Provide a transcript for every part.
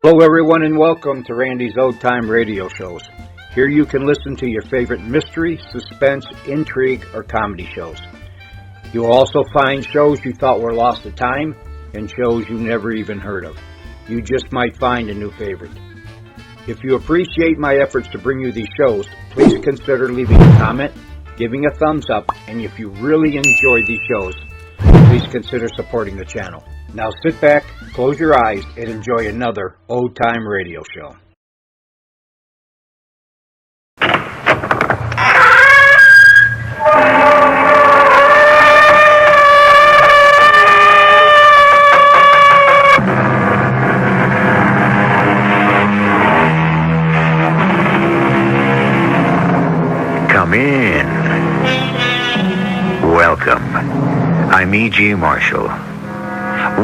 Hello everyone and welcome to Randy's Old Time Radio Shows. Here you can listen to your favorite mystery, suspense, intrigue, or comedy shows. You'll also find shows you thought were lost to time and shows you never even heard of. You just might find a new favorite. If you appreciate my efforts to bring you these shows, please consider leaving a comment, giving a thumbs up, and if you really enjoy these shows, please consider supporting the channel. Now sit back, close your eyes, and enjoy another Old Time Radio Show. Come in. Welcome. I'm E.G. Marshall.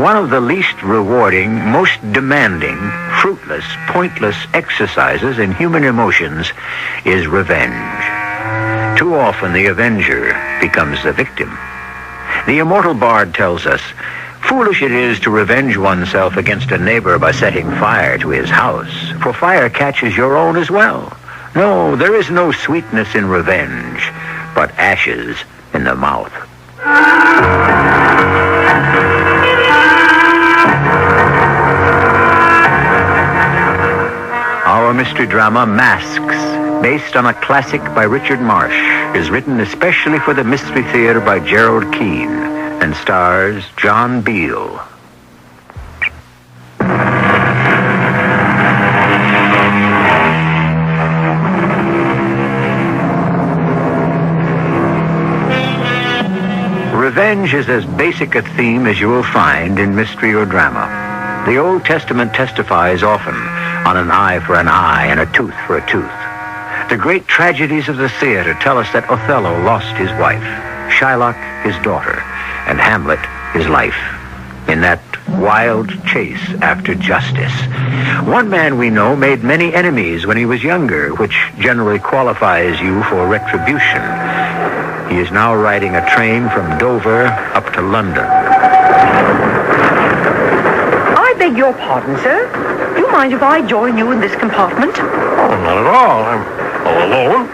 One of the least rewarding, most demanding, fruitless, pointless exercises in human emotions is revenge. Too often the avenger becomes the victim. The immortal bard tells us, foolish it is to revenge oneself against a neighbor by setting fire to his house, for fire catches your own as well. No, there is no sweetness in revenge, but ashes in the mouth. Our mystery drama, Masks, based on a classic by Richard Marsh, is written especially for the Mystery Theater by Gerald Keane and stars John Beal. Revenge is as basic a theme as you will find in mystery or drama. The Old Testament testifies often on an eye for an eye and a tooth for a tooth. The great tragedies of the theater tell us that Othello lost his wife, Shylock his daughter, and Hamlet his life in that wild chase after justice. One man we know made many enemies when he was younger, which generally qualifies you for retribution. He is now riding a train from Dover up to London. I beg your pardon, sir. Do you mind if I join you in this compartment? Oh, not at all. I'm all alone.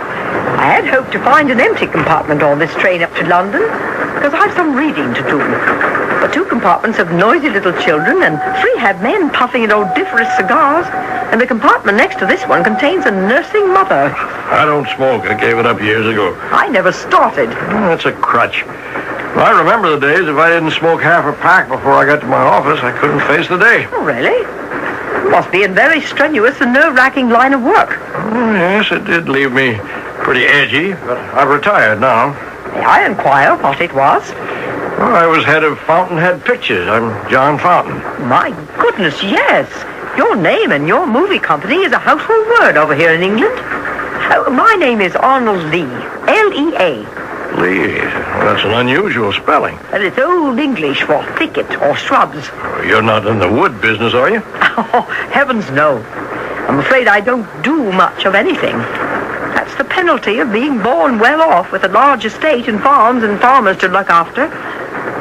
I had hoped to find an empty compartment on this train up to London, because I've some reading to do. The two compartments have noisy little children, and three have men puffing at odoriferous cigars, and the compartment next to this one contains a nursing mother. I don't smoke. I gave it up years ago. I never started. That's a crutch. Well, I remember the days if I didn't smoke half a pack before I got to my office, I couldn't face the day. Oh, really? Must be a very strenuous and nerve-wracking line of work. Oh, yes, it did leave me pretty edgy, but I've retired now. May I inquire what it was? Well, I was head of Fountainhead Pictures. I'm John Fountain. My goodness, yes. Your name and your movie company is a household word over here in England. My name is Arnold Lee. L-E-A. Lee. That's an unusual spelling. And it's Old English for thicket or shrubs. Oh, you're not in the wood business, are you? Oh, heavens no. I'm afraid I don't do much of anything. That's the penalty of being born well off with a large estate and farms and farmers to look after.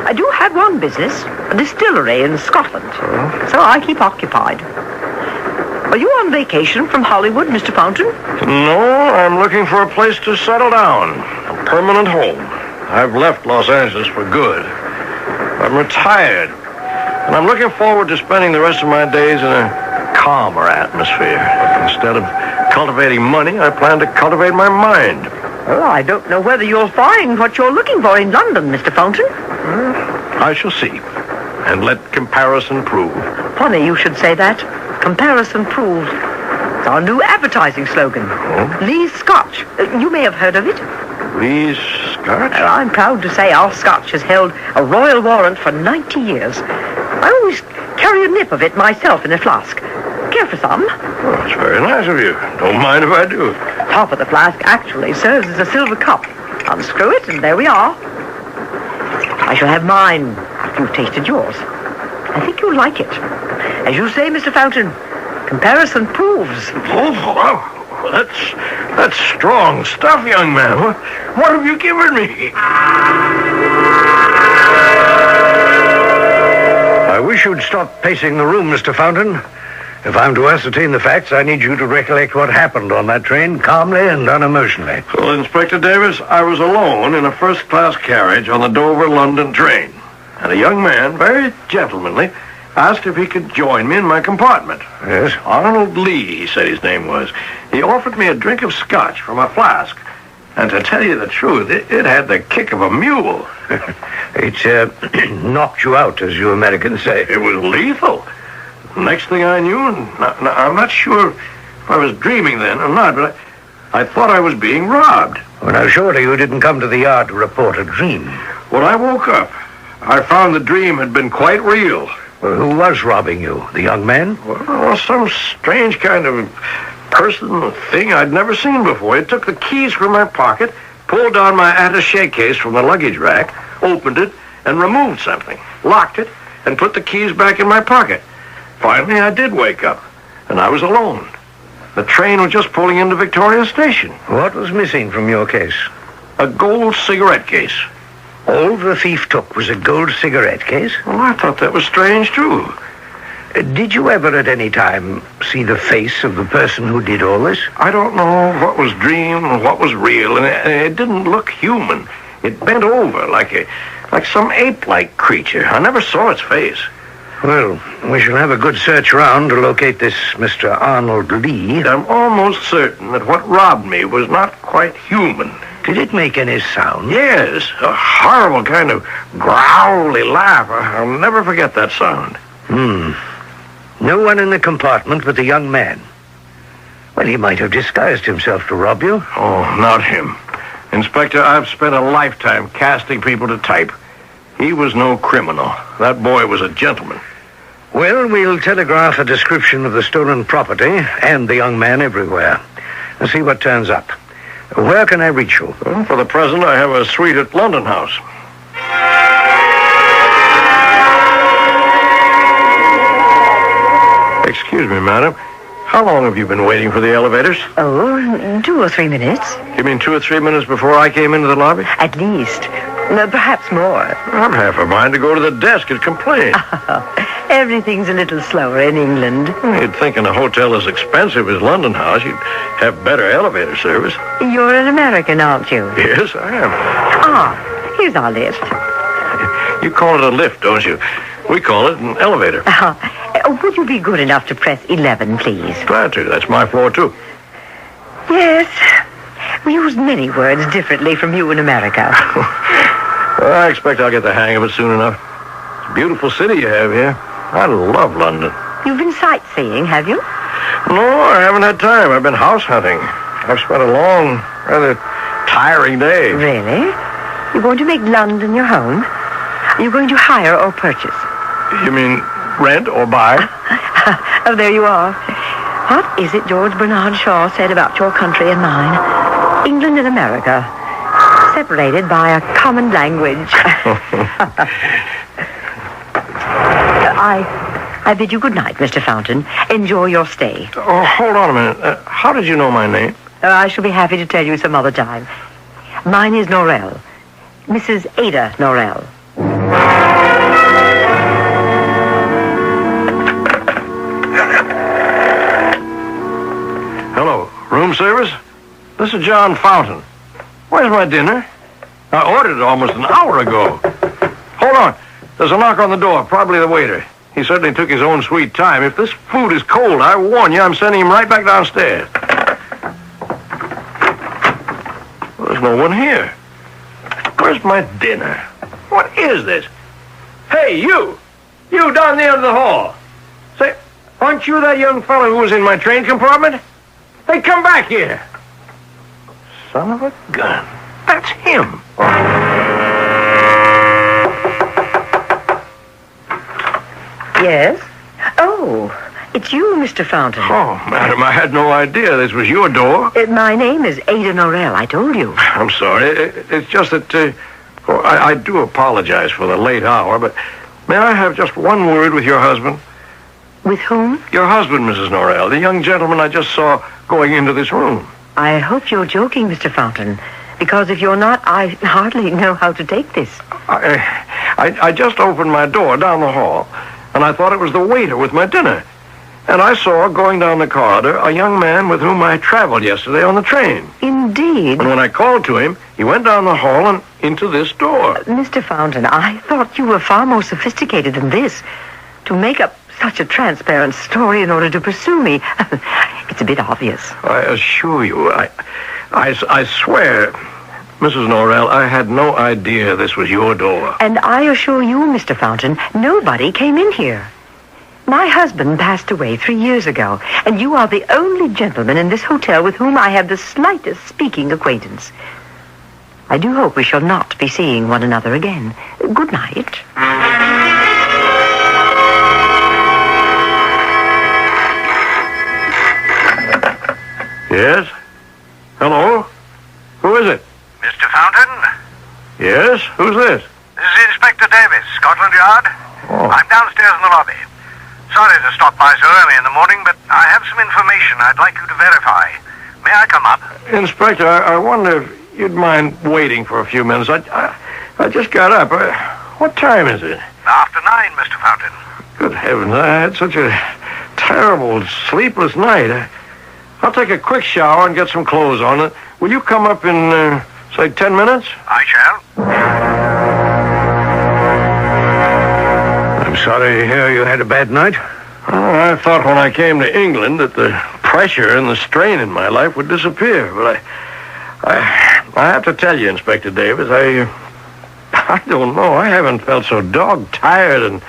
I do have one business, a distillery in Scotland. Oh. So I keep occupied. Are you on vacation from Hollywood, Mr. Fountain? No, I'm looking for a place to settle down. A permanent home. I've left Los Angeles for good. I'm retired. And I'm looking forward to spending the rest of my days in a calmer atmosphere. Instead of cultivating money, I plan to cultivate my mind. Well, I don't know whether you'll find what you're looking for in London, Mr. Fountain. I shall see. And let comparison prove. Funny you should say that. Comparison proves. It's our new advertising slogan. Oh? Lee's Scotch. You may have heard of it. Lee's Scotch? I'm proud to say our Scotch has held a royal warrant for 90 years. I always carry a nip of it myself in a flask. Care for some? Oh, that's very nice of you. Don't mind if I do. Top of the flask actually serves as a silver cup. Unscrew it, and there we are. I shall have mine after you've tasted yours. I think you'll like it. As you say, Mr. Fountain, comparison proves. Oh, that's strong stuff, young man. What have you given me? I wish you'd stop pacing the room, Mr. Fountain. If I'm to ascertain the facts, I need you to recollect what happened on that train calmly and unemotionally. Well, Inspector Davis, I was alone in a first-class carriage on the Dover-London train. And a young man, very gentlemanly, asked if he could join me in my compartment. Yes? Arnold Lee, he said his name was. He offered me a drink of scotch from a flask. And to tell you the truth, it had the kick of a mule. It knocked you out, as you Americans say. It was lethal. Next thing I knew, I'm not sure if I was dreaming then or not, but I thought I was being robbed. Well, now, surely you didn't come to the yard to report a dream. When I woke up, I found the dream had been quite real. Well, who was robbing you? The young man? Well, some strange kind of person or thing I'd never seen before. It took the keys from my pocket, pulled down my attaché case from the luggage rack, opened it, and removed something, locked it, and put the keys back in my pocket. Finally, I did wake up, and I was alone. The train was just pulling into Victoria Station. What was missing from your case? A gold cigarette case. All the thief took was a gold cigarette case? Well, I thought that was strange, too. Did you ever at any time see the face of the person who did all this? I don't know what was dream and what was real, and it didn't look human. It bent over like some ape-like creature. I never saw its face. Well, we shall have a good search round to locate this Mr. Arnold Lee. I'm almost certain that what robbed me was not quite human. Did it make any sound? Yes, a horrible kind of growly laugh. I'll never forget that sound. No one in the compartment but the young man. Well, he might have disguised himself to rob you. Oh, not him. Inspector, I've spent a lifetime casting people to type. He was no criminal. That boy was a gentleman. Well, we'll telegraph a description of the stolen property and the young man everywhere and see what turns up. Where can I reach you? Well, for the present, I have a suite at London House. Excuse me, madam. How long have you been waiting for the elevators? Oh, 2 or 3 minutes. You mean 2 or 3 minutes before I came into the lobby? At least. Perhaps more. I'm half a mind to go to the desk and complain. Everything's a little slower in England. You'd think in a hotel as expensive as London House, you'd have better elevator service. You're an American, aren't you? Yes, I am. Ah, here's our lift. You call it a lift, don't you? We call it an elevator. Would you be good enough to press 11, please? Glad to. That's my floor, too. Yes. We use many words differently from you in America. Well, I expect I'll get the hang of it soon enough. It's a beautiful city you have here. I love London. You've been sightseeing, have you? No, I haven't had time. I've been house hunting. I've spent a long, rather tiring day. Really? You're going to make London your home? Are you going to hire or purchase? You mean rent or buy? Oh, there you are. What is it George Bernard Shaw said about your country and mine? England and America, separated by a common language. I bid you good night, Mr. Fountain. Enjoy your stay. Oh, hold on a minute. How did you know my name? I shall be happy to tell you some other time. Mine is Norrell. Mrs. Ada Norrell. Hello, room service? This is John Fountain. Where's my dinner? I ordered it almost an hour ago. Hold on. There's a knock on the door, probably the waiter. He certainly took his own sweet time. If this food is cold, I warn you, I'm sending him right back downstairs. Well, there's no one here. Where's my dinner? What is this? Hey, you! You down there in the hall. Say, aren't you that young fellow who was in my train compartment? Hey, come back here. Son of a gun. That's him. Yes? Oh, it's you, Mr. Fountain. Oh, madam, I had no idea this was your door. My name is Ada Norrell, I told you. I'm sorry. It's just that I do apologize for the late hour, but may I have just one word with your husband? With whom? Your husband, Mrs. Norrell, the young gentleman I just saw going into this room. I hope you're joking, Mr. Fountain, because if you're not, I hardly know how to take this. I just opened my door down the hall, and I thought it was the waiter with my dinner. And I saw, going down the corridor, a young man with whom I traveled yesterday on the train. Indeed. And when I called to him, he went down the hall and into this door. Mr. Fountain, I thought you were far more sophisticated than this. To make up such a transparent story in order to pursue me. It's a bit obvious. I assure you, I swear, Mrs. Norrell, I had no idea this was your door. And I assure you, Mr. Fountain, nobody came in here. My husband passed away 3 years ago, and you are the only gentleman in this hotel with whom I have the slightest speaking acquaintance. I do hope we shall not be seeing one another again. Good night. Yes? Hello? Who is it? Mr. Fountain? Yes? Who's this? This is Inspector Davis, Scotland Yard. Oh. I'm downstairs in the lobby. Sorry to stop by so early in the morning, but I have some information I'd like you to verify. May I come up? Inspector, I wonder if you'd mind waiting for a few minutes. I just got up. What time is it? After 9, Mr. Fountain. Good heavens, I had such a terrible, sleepless night. I'll take a quick shower and get some clothes on. Will you come up in, say, 10 minutes? I shall. I'm sorry to hear you had a bad night. I thought when I came to England that the pressure and the strain in my life would disappear, but I have to tell you, Inspector Davis, I don't know. I haven't felt so dog-tired and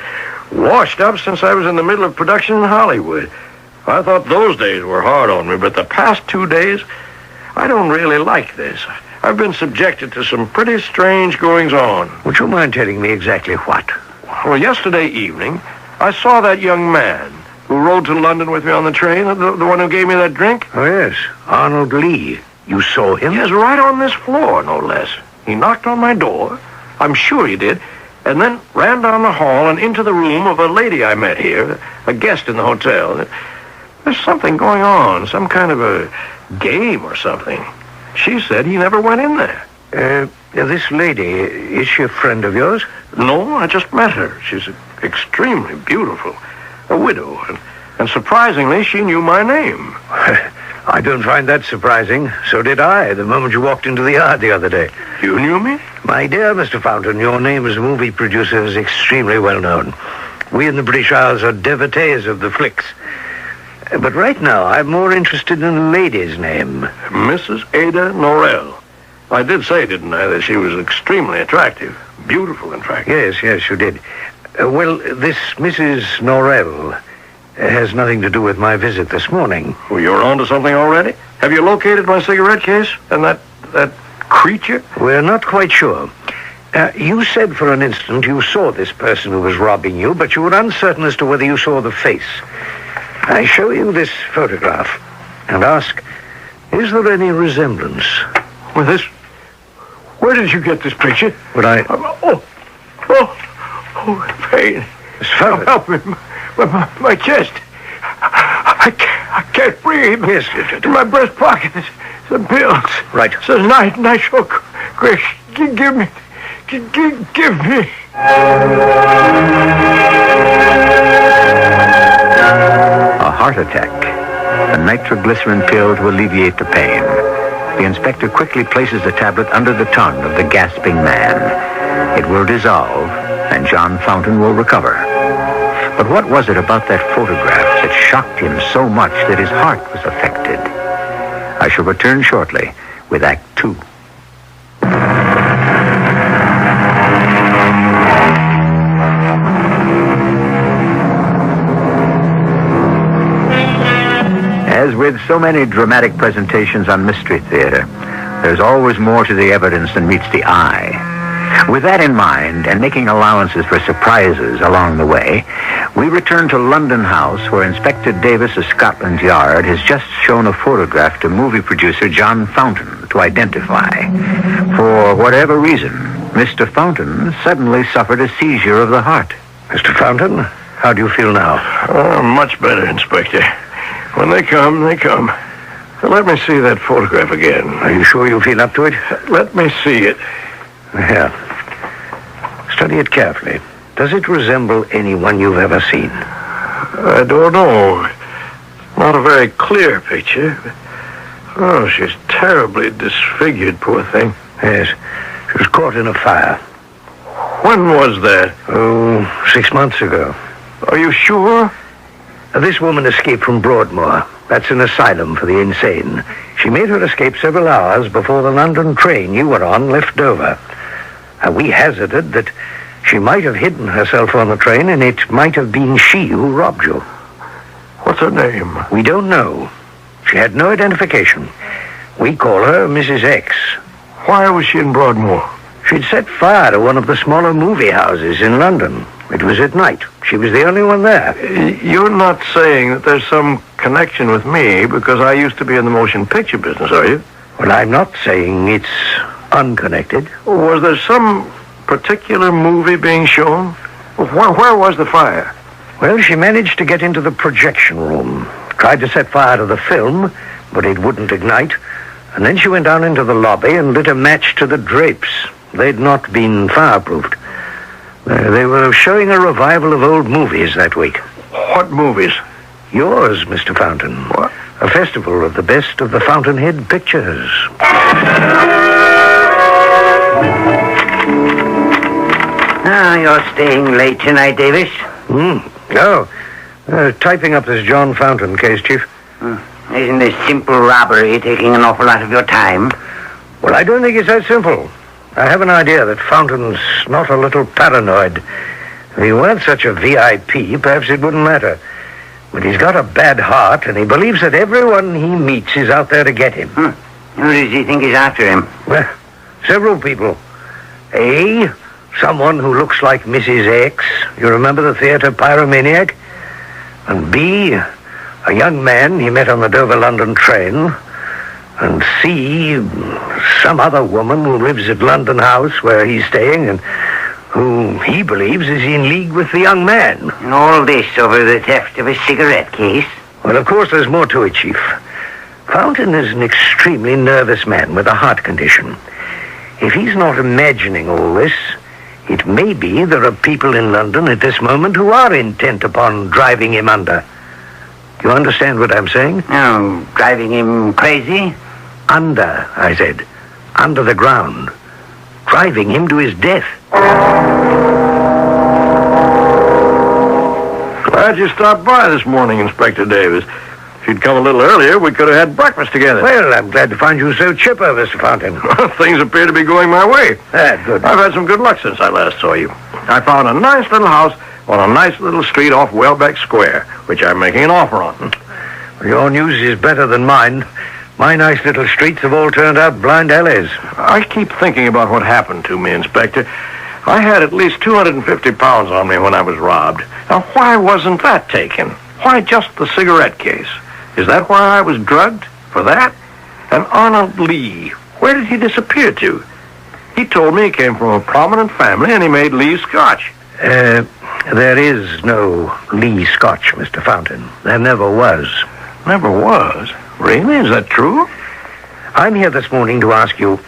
washed up since I was in the middle of production in Hollywood. I thought those days were hard on me, but the past 2 days, I don't really like this. I've been subjected to some pretty strange goings-on. Would you mind telling me exactly what? Well, yesterday evening, I saw that young man who rode to London with me on the train, the one who gave me that drink. Oh, yes. Arnold Lee. You saw him? Yes, right on this floor, no less. He knocked on my door. I'm sure he did. And then ran down the hall and into the room of a lady I met here, a guest in the hotel. There's something going on, some kind of a game or something. She said he never went in there. This lady, is she a friend of yours? No, I just met her. She's extremely beautiful, a widow, and surprisingly, she knew my name. I don't find that surprising. So did I, the moment you walked into the yard the other day. You knew me? My dear Mr. Fountain, your name as a movie producer is extremely well known. We in the British Isles are devotees of the flicks. But right now, I'm more interested in the lady's name. Mrs. Ada Norrell. I did say, didn't I, that she was extremely attractive. Beautiful, in fact. Yes, you did. Well, this Mrs. Norrell has nothing to do with my visit this morning. Well, you're on to something already? Have you located my cigarette case and that creature? We're not quite sure. You said for an instant you saw this person who was robbing you, but you were uncertain as to whether you saw the face. I show you this photograph and ask, is there any resemblance? Well, where did you get this picture? Would I... pain. Help me. My chest. I can't breathe. Yes. In my breast pocket, there's some pills. Right. It says nitro. Quick, give me. Give me. A heart attack. A nitroglycerin pill to alleviate the pain. The inspector quickly places the tablet under the tongue of the gasping man. It will dissolve, and John Fountain will recover. But what was it about that photograph that shocked him so much that his heart was affected? I shall return shortly with Act 2. As with so many dramatic presentations on Mystery Theater, there's always more to the evidence than meets the eye. With that in mind, and making allowances for surprises along the way, we return to London House, where Inspector Davis of Scotland Yard has just shown a photograph to movie producer John Fountain to identify. For whatever reason, Mr. Fountain suddenly suffered a seizure of the heart. Mr. Fountain, how do you feel now? Much better, Inspector. When they come, they come. Let me see that photograph again. Are you sure you feel up to it? Let me see it. Yeah. Study it carefully. Does it resemble anyone you've ever seen? I don't know. Not a very clear picture. Oh, she's terribly disfigured, poor thing. Yes. She was caught in a fire. When was that? Oh, 6 months ago. Are you sure? This woman escaped from Broadmoor. That's an asylum for the insane. She made her escape several hours before the London train you were on left Dover. We hazarded that she might have hidden herself on the train, and it might have been she who robbed you. What's her name? We don't know. She had no identification. We call her Mrs. X. Why was she in Broadmoor? She'd set fire to one of the smaller movie houses in London. It was at night. She was the only one there. You're not saying that there's some connection with me because I used to be in the motion picture business, are you? Well, I'm not saying it's unconnected. Was there some particular movie being shown? Where was the fire? Well, she managed to get into the projection room. Tried to set fire to the film, but it wouldn't ignite. And then she went down into the lobby and lit a match to the drapes. They'd not been fireproofed. They were showing a revival of old movies that week. What movies? Yours, Mr. Fountain. What? A festival of the best of the Fountainhead pictures. You're staying late tonight, Davis? Typing up this John Fountain case, Chief. Isn't this simple robbery taking an awful lot of your time? Well, I don't think it's that simple. I have an idea that Fountain's not a little paranoid. If he weren't such a VIP, perhaps it wouldn't matter. But he's got a bad heart, and he believes that everyone he meets is out there to get him. Who does he think is after him? Well, several people. A, someone who looks like Mrs. X. You remember the theater pyromaniac? And B, a young man he met on the Dover-London train. And C, some other woman who lives at London House where he's staying and who he believes is in league with the young man. And all this over the theft of a cigarette case? Well, of course, there's more to it, Chief. Fountain is an extremely nervous man with a heart condition. If he's not imagining all this, it may be there are people in London at this moment who are intent upon driving him under. You understand what I'm saying? Oh, driving him crazy? Under, I said. Under the ground. Driving him to his death. Glad you stopped by this morning, Inspector Davis. If you'd come a little earlier, we could have had breakfast together. Well, I'm glad to find you so chipper, Mr. Fountain. Things appear to be going my way. Good. I've had some good luck since I last saw you. I found a nice little house on a nice little street off Welbeck Square, which I'm making an offer on. Your news is better than mine. My nice little streets have all turned out blind alleys. I keep thinking about what happened to me, Inspector. I had at least 250 pounds on me when I was robbed. Now, why wasn't that taken? Why just the cigarette case? Is that why I was drugged? For that? And Arnold Lee, where did he disappear to? He told me he came from a prominent family and he made Lee Scotch. There is no Lee Scotch, Mr. Fountain. There never was. Never was? Really? Is that true? I'm here this morning to ask you,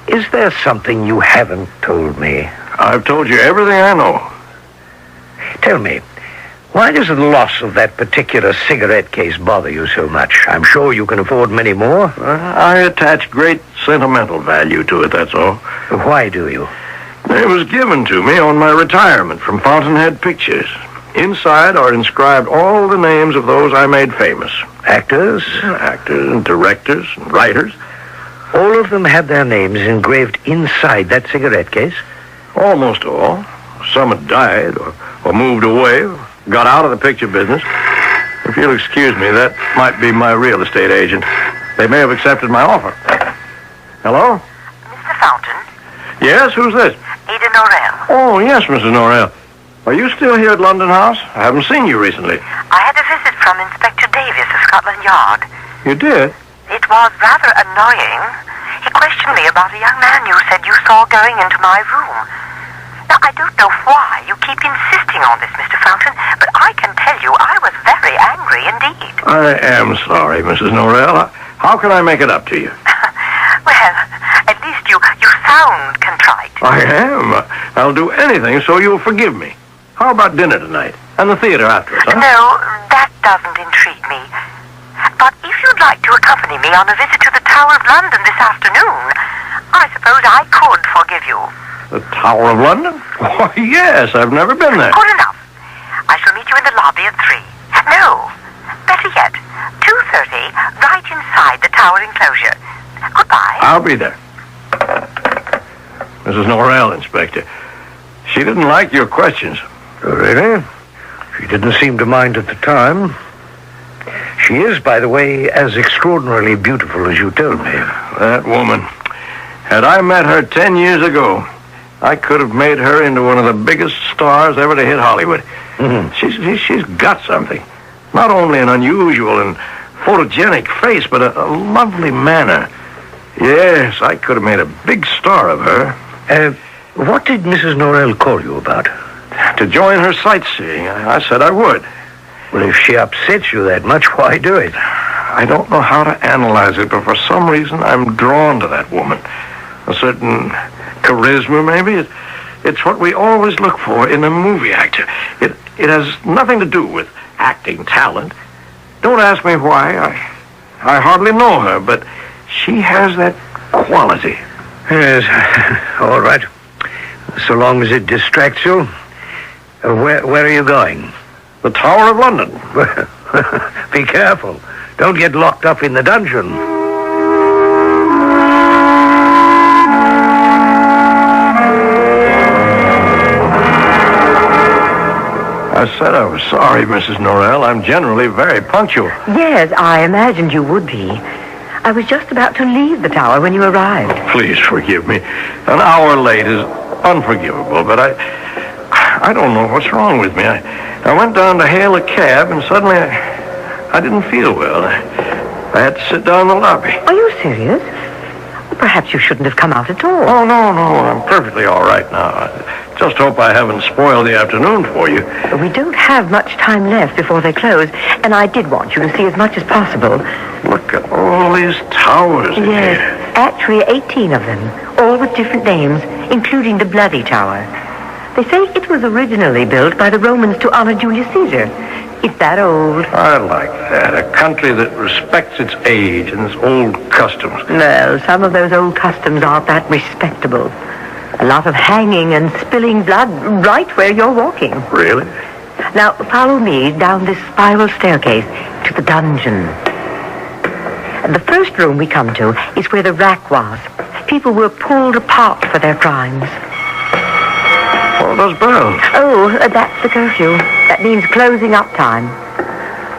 is there something you haven't told me? I've told you everything I know. Tell me, why does the loss of that particular cigarette case bother you so much? I'm sure you can afford many more. I attach great sentimental value to it, that's all. Why do you? It was given to me on my retirement from Fountainhead Pictures. Inside are inscribed all the names of those I made famous. Actors? Actors and directors and writers. All of them had their names engraved inside that cigarette case? Almost all. Some had died or moved away, or got out of the picture business. If you'll excuse me, that might be my real estate agent. They may have accepted my offer. Hello? Mr. Fountain? Yes, who's this? Ada Norrell. Oh, yes, Mrs. Norrell. Are you still here at London House? I haven't seen you recently. I had a visit from Inspector Davis of Scotland Yard. You did? It was rather annoying. He questioned me about a young man you said you saw going into my room. Now, I don't know why you keep insisting on this, Mr. Fountain, but I can tell you I was very angry indeed. I am sorry, Mrs. Norrell. How can I make it up to you? Well, at least you sound contrite. I am. I'll do anything so you'll forgive me. How about dinner tonight? And the theater afterwards, huh? No, that doesn't intrigue me. you'd like to accompany me on a visit to the Tower of London this afternoon, I suppose I could forgive you. The Tower of London? Oh, yes, I've never been there. Good enough. I shall meet you in the lobby at 3. No, better yet, 2:30, right inside the Tower enclosure. Goodbye. I'll be there. Mrs. Norrell, Inspector. She didn't like your questions. Oh, really? She didn't seem to mind at the time. She is, by the way, as extraordinarily beautiful as you told me. That woman. Had I met her 10 years ago, I could have made her into one of the biggest stars ever to hit Hollywood. Mm-hmm. She's got something. Not only an unusual and photogenic face, but a lovely manner. Yes, I could have made a big star of her. What did Mrs. Norrell call you about? To join her sightseeing. I said I would. Well, if she upsets you that much, why do it? I don't know how to analyze it, but for some reason I'm drawn to that woman. A certain charisma, maybe. It's what we always look for in a movie actor. It has nothing to do with acting talent. Don't ask me why. I hardly know her, but she has that quality. Yes, all right. So long as it distracts you. Where are you going? The Tower of London. Be careful. Don't get locked up in the dungeon. I said I was sorry, Mrs. Norrell. I'm generally very punctual. Yes, I imagined you would be. I was just about to leave the tower when you arrived. Please forgive me. An hour late is unforgivable, but I don't know what's wrong with me. I went down to hail a cab, and suddenly I didn't feel well. I had to sit down in the lobby. Are you serious? Well, perhaps you shouldn't have come out at all. Oh, no. I'm perfectly all right now. I just hope I haven't spoiled the afternoon for you. We don't have much time left before they close, and I did want you to see as much as possible. Look at all these towers in Yes, here. actually 18 of them, all with different names, including the Bloody Tower. They say it was originally built by the Romans to honor Julius Caesar. It's that old. I like that. A country that respects its age and its old customs. No, some of those old customs aren't that respectable. A lot of hanging and spilling blood right where you're walking. Really? Now, follow me down this spiral staircase to the dungeon. The first room we come to is where the rack was. People were pulled apart for their crimes. What are those bells? Oh, that's the curfew. That means closing up time.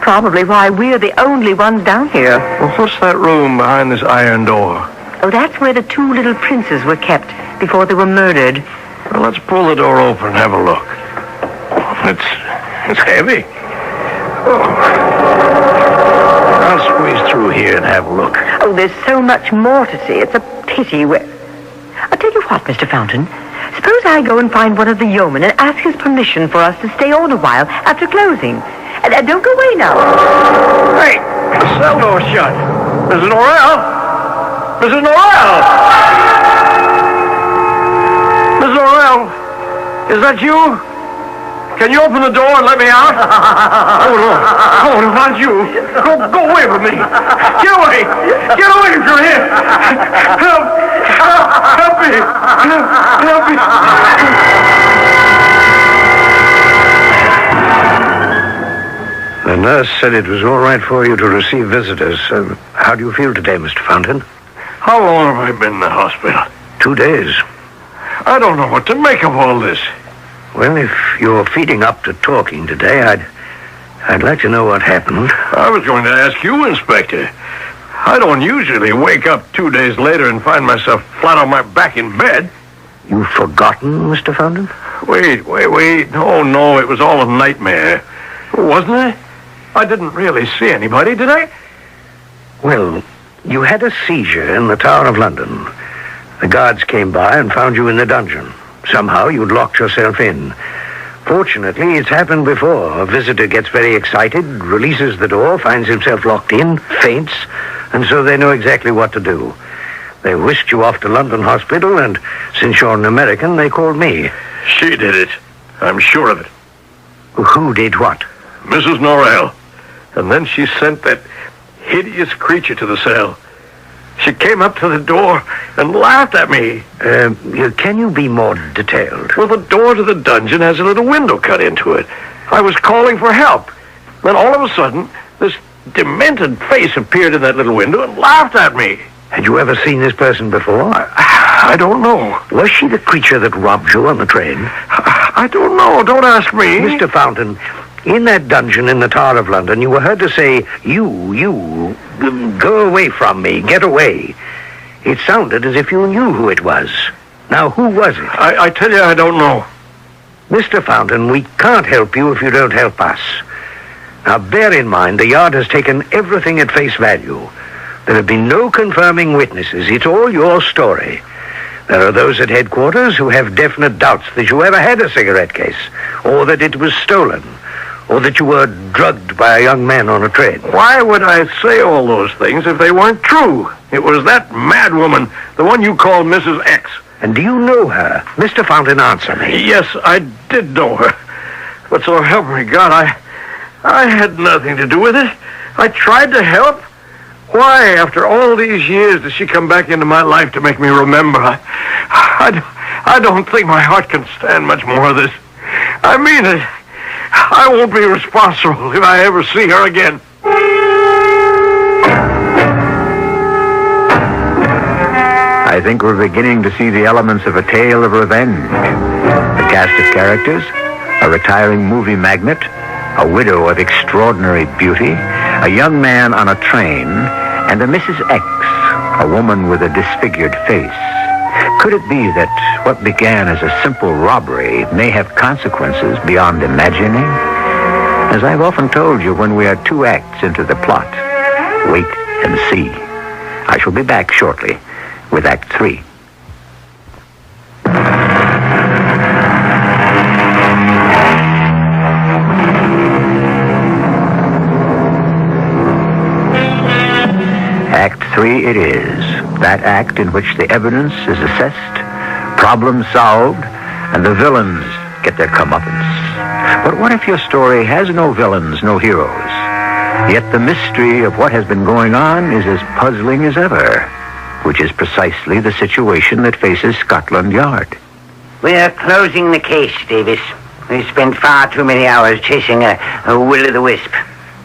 Probably why we're the only ones down here. Well, what's that room behind this iron door? Oh, that's where the 2 little princes were kept before they were murdered. Well, let's pull the door open and have a look. It's heavy. Oh. I'll squeeze through here and have a look. Oh, there's so much more to see. It's a pity. I'll tell you what, Mr. Fountain. Suppose I go and find one of the yeomen and ask his permission for us to stay on a while after closing. And don't go away now. Hey, the cell door's shut. Mrs. Norrell? Mrs. Norrell! Mrs. Norrell, is that you? Can you open the door and let me out? Oh, no, not you. Go away from me. Get away. Get away from here. Help me. Help me. The nurse said it was all right for you to receive visitors. How do you feel today, Mr. Fountain? How long have I been in the hospital? 2 days. I don't know what to make of all this. Well, if you're feeding up to talking today, I'd like to know what happened. I was going to ask you, Inspector. I don't usually wake up 2 days later and find myself flat on my back in bed. You've forgotten, Mr. Fountain? Wait. No, it was all a nightmare. Wasn't it? I didn't really see anybody, did I? Well, you had a seizure in the Tower of London. The guards came by and found you in the dungeon. Somehow you'd locked yourself in. Fortunately, it's happened before. A visitor gets very excited, releases the door, finds himself locked in, faints, and so they know exactly what to do. They whisked you off to London Hospital, and since you're an American, they called me. She did it. I'm sure of it. Who did what? Mrs. Norrell. And then she sent that hideous creature to the cell. She came up to the door and laughed at me. Can you be more detailed? Well, the door to the dungeon has a little window cut into it. I was calling for help. Then all of a sudden, this demented face appeared in that little window and laughed at me. Had you ever seen this person before? I don't know. Was she the creature that robbed you on the train? I don't know. Don't ask me. Mr. Fountain, in that dungeon in the Tower of London, you were heard to say, you, go away from me, get away. It sounded as if you knew who it was. Now, who was it? I tell you, I don't know. Mr. Fountain, we can't help you if you don't help us. Now, bear in mind, the Yard has taken everything at face value. There have been no confirming witnesses. It's all your story. There are those at headquarters who have definite doubts that you ever had a cigarette case, or that it was stolen, or that you were drugged by a young man on a train. Why would I say all those things if they weren't true? It was that mad woman, the one you call Mrs. X. And do you know her? Mr. Fountain, answer me. Yes, I did know her. But so help me God, I had nothing to do with it. I tried to help. Why, after all these years, does she come back into my life to make me remember? I don't think my heart can stand much more of this. I mean it. I won't be responsible if I ever see her again. I think we're beginning to see the elements of a tale of revenge. The cast of characters, a retiring movie magnate, a widow of extraordinary beauty, a young man on a train, and a Mrs. X, a woman with a disfigured face. Could it be that what began as a simple robbery may have consequences beyond imagining? As I've often told you, when we are 2 acts into the plot, wait and see. I shall be back shortly with Act 3. Act 3 it is. That act in which the evidence is assessed, problems solved, and the villains get their comeuppance. But what if your story has no villains, no heroes? Yet the mystery of what has been going on is as puzzling as ever, which is precisely the situation that faces Scotland Yard. We're closing the case, Davis. We've spent far too many hours chasing a will-o'-the-wisp.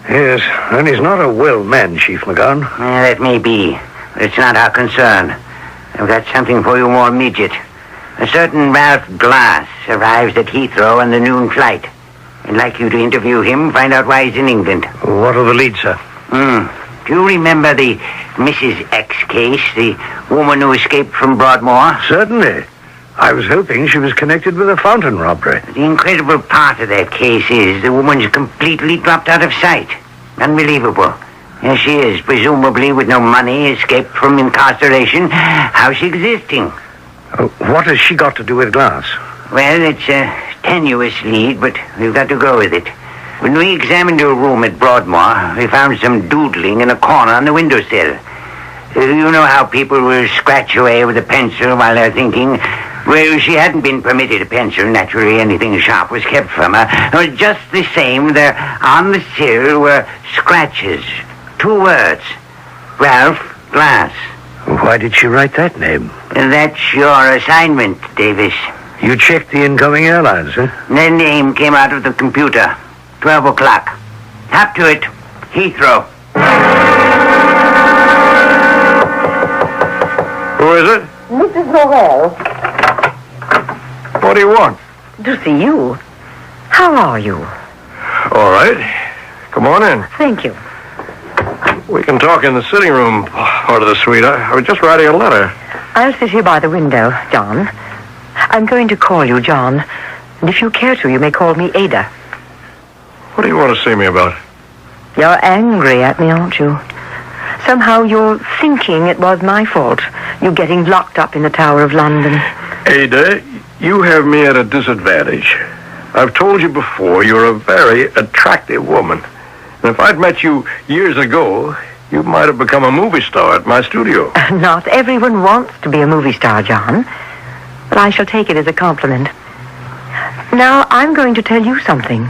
Yes, and he's not a well man, Chief McGon. That may be, but it's not our concern. I've got something for you more immediate. A certain Ralph Glass arrives at Heathrow on the noon flight. I'd like you to interview him, find out why he's in England. What are the leads, sir? Do you remember the Mrs. X case, the woman who escaped from Broadmoor? Certainly. I was hoping she was connected with a fountain robbery. The incredible part of that case is the woman's completely dropped out of sight. Unbelievable. Here she is, presumably with no money, escaped from incarceration. How's she existing? What has she got to do with Glass? Well, it's a tenuous lead, but we've got to go with it. When we examined your room at Broadmoor, we found some doodling in a corner on the windowsill. You know how people will scratch away with a pencil while they're thinking? Well, she hadn't been permitted a pencil. Naturally, anything sharp was kept from her. Just the same, there on the sill were scratches. 2 words. Ralph Glass. Why did she write that name? That's your assignment, Davis. You checked the incoming airlines, huh? The name came out of the computer. 12 o'clock. Up to it. Heathrow. Who is it? Mrs. Morel. What do you want? To see you. How are you? All right. Come on in. Thank you. We can talk in the sitting room part of the suite. I was just writing a letter. I'll sit here by the window, John. I'm going to call you John. And if you care to, you may call me Ada. What do you want to see me about? You're angry at me, aren't you? Somehow you're thinking it was my fault, you getting locked up in the Tower of London. Ada, you have me at a disadvantage. I've told you before, you're a very attractive woman. And if I'd met you years ago, you might have become a movie star at my studio. Not everyone wants to be a movie star, John. But I shall take it as a compliment. Now, I'm going to tell you something.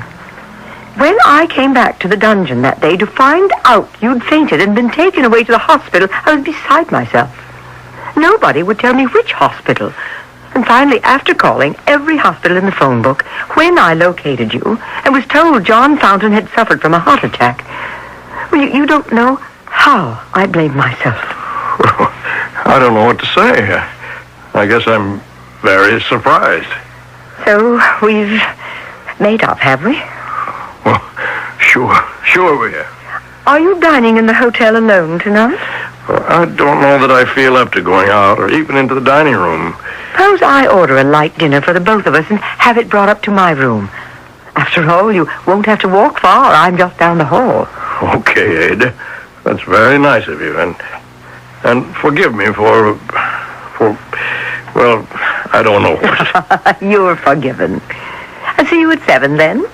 When I came back to the dungeon that day to find out you'd fainted and been taken away to the hospital, I was beside myself. Nobody would tell me which hospital. And finally, after calling every hospital in the phone book, when I located you and was told John Fountain had suffered from a heart attack, well, you don't know how I blame myself. Well, I don't know what to say. I guess I'm very surprised. So we've made up, have we? Well, sure we are. Are you dining in the hotel alone tonight? Well, I don't know that I feel up to going out or even into the dining room. Suppose I order a light dinner for the both of us and have it brought up to my room. After all, you won't have to walk far. I'm just down the hall. Okay, Ada. That's very nice of you. And forgive me for, well, I don't know what. You're forgiven. I'll see you at 7 then.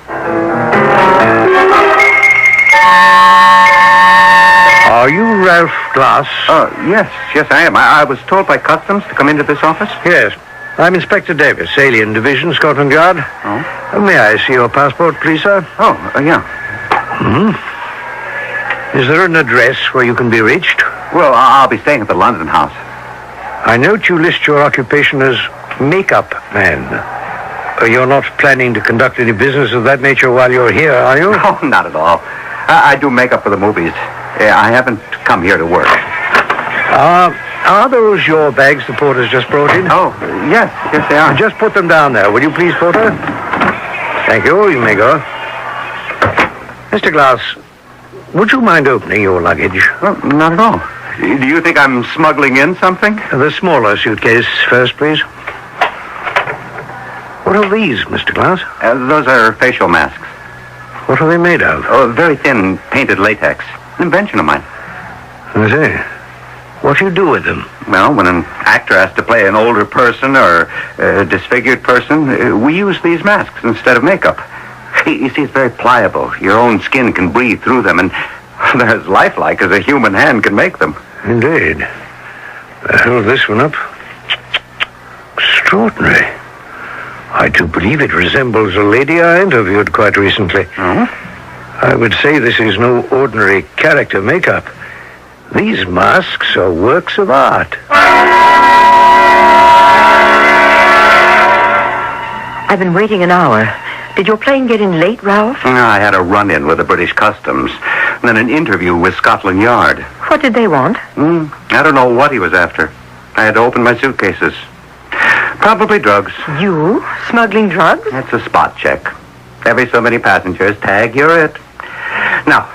Are you Ralph Glass? Yes, I am. I was told by Customs to come into this office. Yes. I'm Inspector Davis, Alien Division, Scotland Yard. Oh? May I see your passport, please, sir? Yeah. Is there an address where you can be reached? Well, I'll be staying at the London house. I note you list your occupation as makeup man. You're not planning to conduct any business of that nature while you're here, are you? No, not at all. I do makeup for the movies. I haven't come here to work. Are those your bags the porter's just brought in? Oh, yes they are. Just put them down there, will you please, porter? Thank you, you may go. Mr. Glass, would you mind opening your luggage? Well, not at all. Do you think I'm smuggling in something? The smaller suitcase first, please. What are these, Mr. Glass? Those are facial masks. What are they made of? Oh, very thin, painted latex. An invention of mine. I see. What do you do with them? Well, when an actor has to play an older person or a disfigured person, we use these masks instead of makeup. You see, it's very pliable. Your own skin can breathe through them, and they're as lifelike as a human hand can make them. Indeed. Hold this one up. Extraordinary. I do believe it resembles a lady I interviewed quite recently. Oh? I would say this is no ordinary character makeup. These masks are works of art. I've been waiting an hour. Did your plane get in late, Ralph? I had a run-in with the British Customs, and then an interview with Scotland Yard. What did they want? I don't know what he was after. I had to open my suitcases. Probably drugs. You? Smuggling drugs? That's a spot check. Every so many passengers, tag, you're it. Now,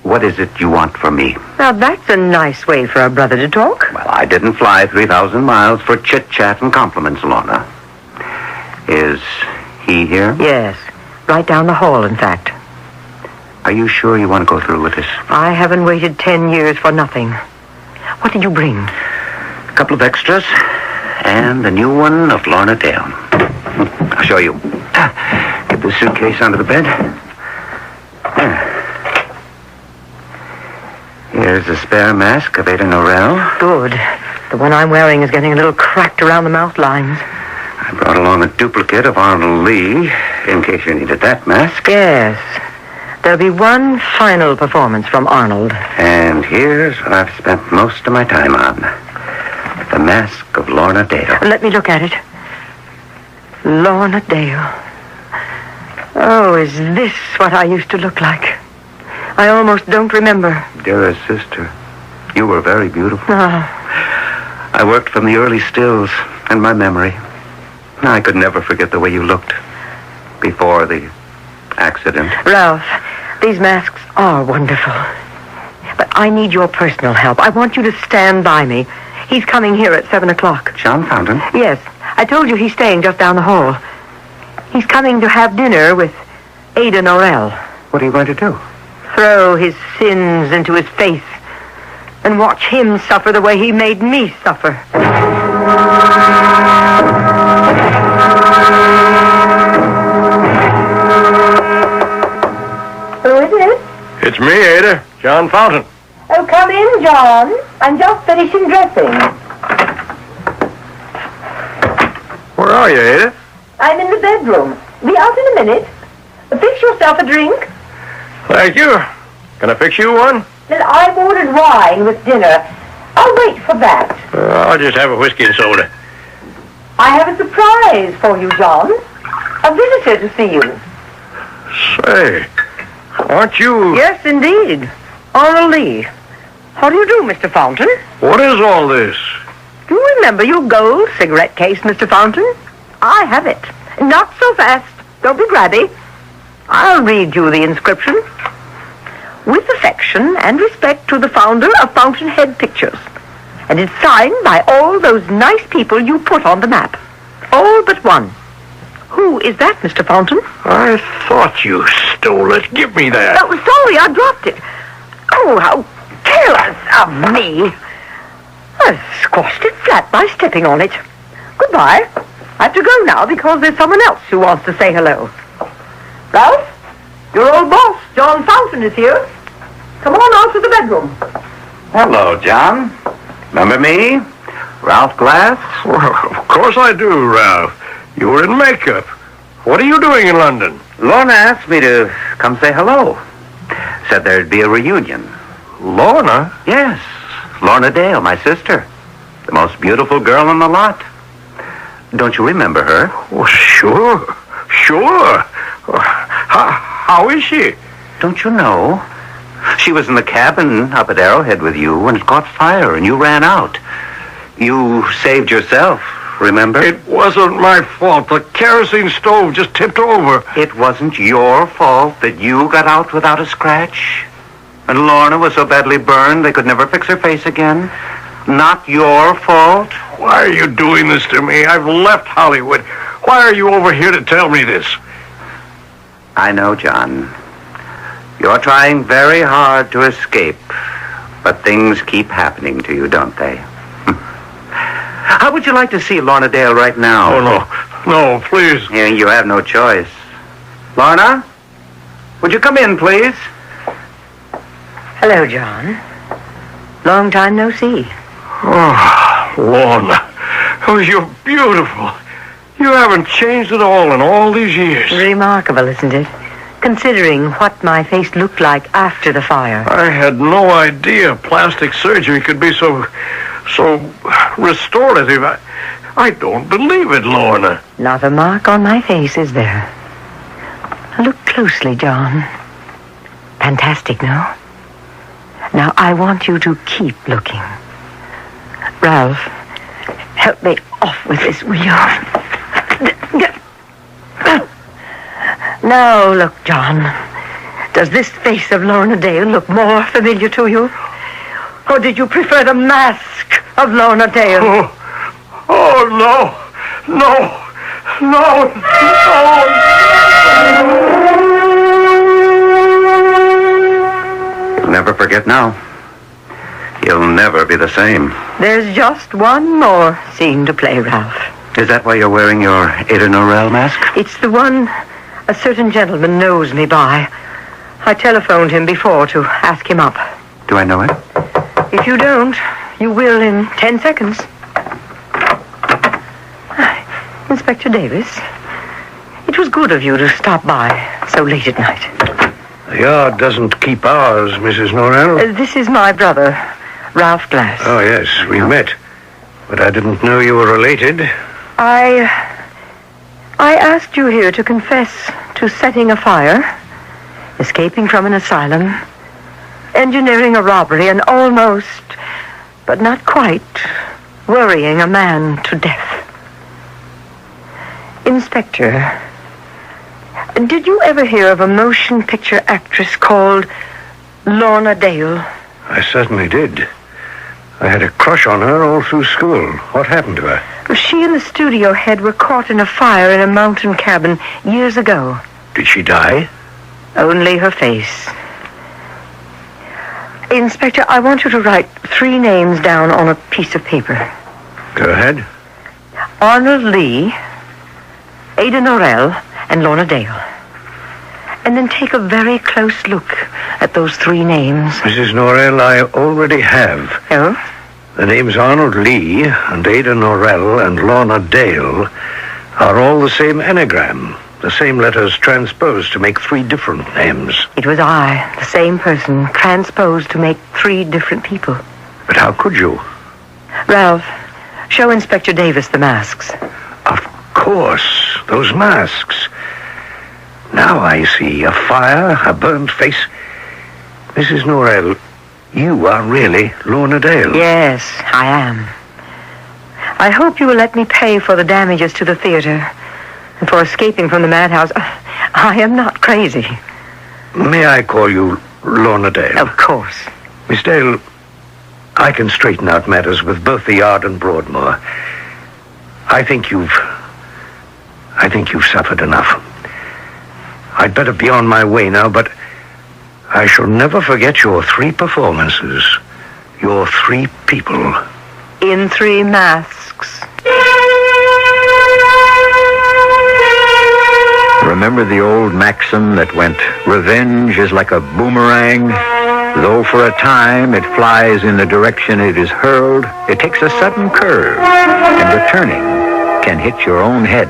what is it you want from me? Now, that's a nice way for a brother to talk. Well, I didn't fly 3,000 miles for chit-chat and compliments, Lorna. Is he here? Yes. Right down the hall, in fact. Are you sure you want to go through with this? I haven't waited 10 years for nothing. What did you bring? A couple of extras. And the new one of Lorna Dale. I'll show you. Get the suitcase onto the bed. There. Here's a spare mask of Ada Norrell. Good. The one I'm wearing is getting a little cracked around the mouth lines. I brought along a duplicate of Arnold Lee, in case you needed that mask. Yes. There'll be one final performance from Arnold. And here's what I've spent most of my time on. The mask of Lorna Dale. Let me look at it. Lorna Dale. Oh, is this what I used to look like? I almost don't remember. Dearest sister, you were very beautiful. Oh. I worked from the early stills in my memory. I could never forget the way you looked before the accident. Ralph, these masks are wonderful. But I need your personal help. I want you to stand by me. He's coming here at 7 o'clock. John Fountain? Yes. I told you he's staying just down the hall. He's coming to have dinner with Ada Norrell. What are you going to do? Throw his sins into his face and watch him suffer the way he made me suffer. Who is it? It's me, Ada. John Fountain. Oh, come in, John. I'm just finishing dressing. Where are you, Ada? I'm in the bedroom. Be out in a minute. Fix yourself a drink. Thank you. Can I fix you one? Then I've ordered wine with dinner. I'll wait for that. I'll just have a whiskey and soda. I have a surprise for you, John. A visitor to see you. Say, aren't you... Yes, indeed. Arnold Lee. How do you do, Mr. Fountain? What is all this? Do you remember your gold cigarette case, Mr. Fountain? I have it. Not so fast. Don't be grabby. I'll read you the inscription. With affection and respect to the founder of Fountainhead Pictures. And it's signed by all those nice people you put on the map. All but one. Who is that, Mr. Fountain? I thought you stole it. Give me that. Oh, sorry, I dropped it. Oh, how careless of me. I squashed it flat by stepping on it. Goodbye. I have to go now because there's someone else who wants to say hello. Ralph, your old boss, John Fountain, is here. Come on out to the bedroom. Hello, John. Remember me? Ralph Glass? Well, of course I do, Ralph. You were in makeup. What are you doing in London? Lorna asked me to come say hello. Said there'd be a reunion. Lorna? Yes, Lorna Dale, my sister. The most beautiful girl in the lot. Don't you remember her? Oh, sure. How is she? Don't you know? She was in the cabin up at Arrowhead with you when it caught fire and you ran out. You saved yourself, remember? It wasn't my fault. The kerosene stove just tipped over. It wasn't your fault that you got out without a scratch? And Lorna was so badly burned they could never fix her face again? Not your fault? Why are you doing this to me? I've left Hollywood. Why are you over here to tell me this? I know, John. You're trying very hard to escape, but things keep happening to you, don't they? How would you like to see Lorna Dale right now? Oh, no, please. Yeah, you have no choice. Lorna, would you come in, please? Hello, John. Long time no see. Oh, Lorna. Oh, you're beautiful. You haven't changed at all in all these years. Remarkable, isn't it? Considering what my face looked like after the fire. I had no idea plastic surgery could be so restorative. I don't believe it, Lorna. Not a mark on my face, is there? Look closely, John. Fantastic, no? Now, I want you to keep looking. Ralph, help me off with this, will you? Now, look, John. Does this face of Lorna Dale look more familiar to you? Or did you prefer the mask of Lorna Dale? Oh, no. You'll never forget now. You'll never be the same. There's just one more scene to play, Ralph. Is that why you're wearing your Ada Norell mask? It's the one a certain gentleman knows me by. I telephoned him before to ask him up. Do I know it? If you don't, you will in 10 seconds. Inspector Davis, it was good of you to stop by so late at night. The yard doesn't keep hours, Mrs. Norrell. This is my brother, Ralph Glass. Oh, yes, we met. But I didn't know you were related. I asked you here to confess to setting a fire, escaping from an asylum, engineering a robbery, and almost, but not quite, worrying a man to death. Inspector, did you ever hear of a motion picture actress called Lorna Dale? I certainly did. I had a crush on her all through school. What happened to her? She and the studio head were caught in a fire in a mountain cabin years ago. Did she die? Only her face. Inspector, I want you to write 3 names down on a piece of paper. Go ahead. Arnold Lee, Ada Norell, and Lorna Dale. And then take a very close look at those 3 names. Mrs. Norrell, I already have. Oh? The names Arnold Lee and Ada Norrell and Lorna Dale are all the same anagram. The same letters transposed to make 3 different names. It was I, the same person, transposed to make 3 different people. But how could you? Ralph, show Inspector Davis the masks. Of course, those masks. Now I see a fire, a burnt face. Mrs. Norrell, you are really Lorna Dale. Yes, I am. I hope you will let me pay for the damages to the theater and for escaping from the madhouse. I am not crazy. May I call you Lorna Dale? Of course. Miss Dale, I can straighten out matters with both the Yard and Broadmoor. I think you've suffered enough. I'd better be on my way now, but I shall never forget your 3 performances. Your 3 people. In 3 masks. Remember the old maxim that went, revenge is like a boomerang? Though for a time it flies in the direction it is hurled, it takes a sudden curve, and returning can hit your own head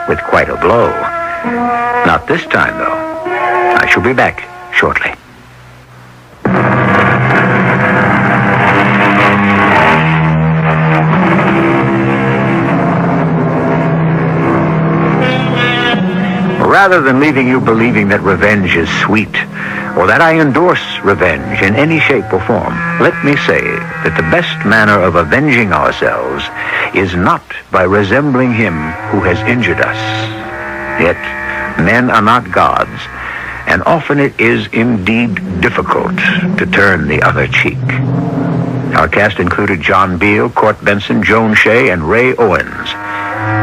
with quite a blow. Not this time, though. I shall be back shortly. Rather than leaving you believing that revenge is sweet, or that I endorse revenge in any shape or form, let me say that the best manner of avenging ourselves is not by resembling him who has injured us. Yet, men are not gods, and often it is indeed difficult to turn the other cheek. Our cast included John Beal, Court Benson, Joan Shay, and Ray Owens.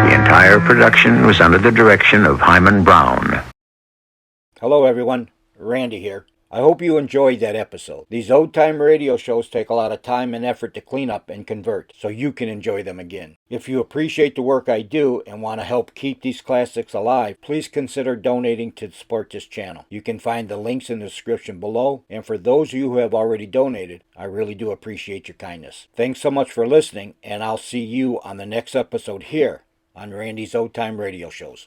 The entire production was under the direction of Hyman Brown. Hello everyone, Randy here. I hope you enjoyed that episode. These old-time radio shows take a lot of time and effort to clean up and convert, so you can enjoy them again. If you appreciate the work I do and want to help keep these classics alive, please consider donating to support this channel. You can find the links in the description below, and for those of you who have already donated, I really do appreciate your kindness. Thanks so much for listening, and I'll see you on the next episode here on Randy's Old Time Radio Shows.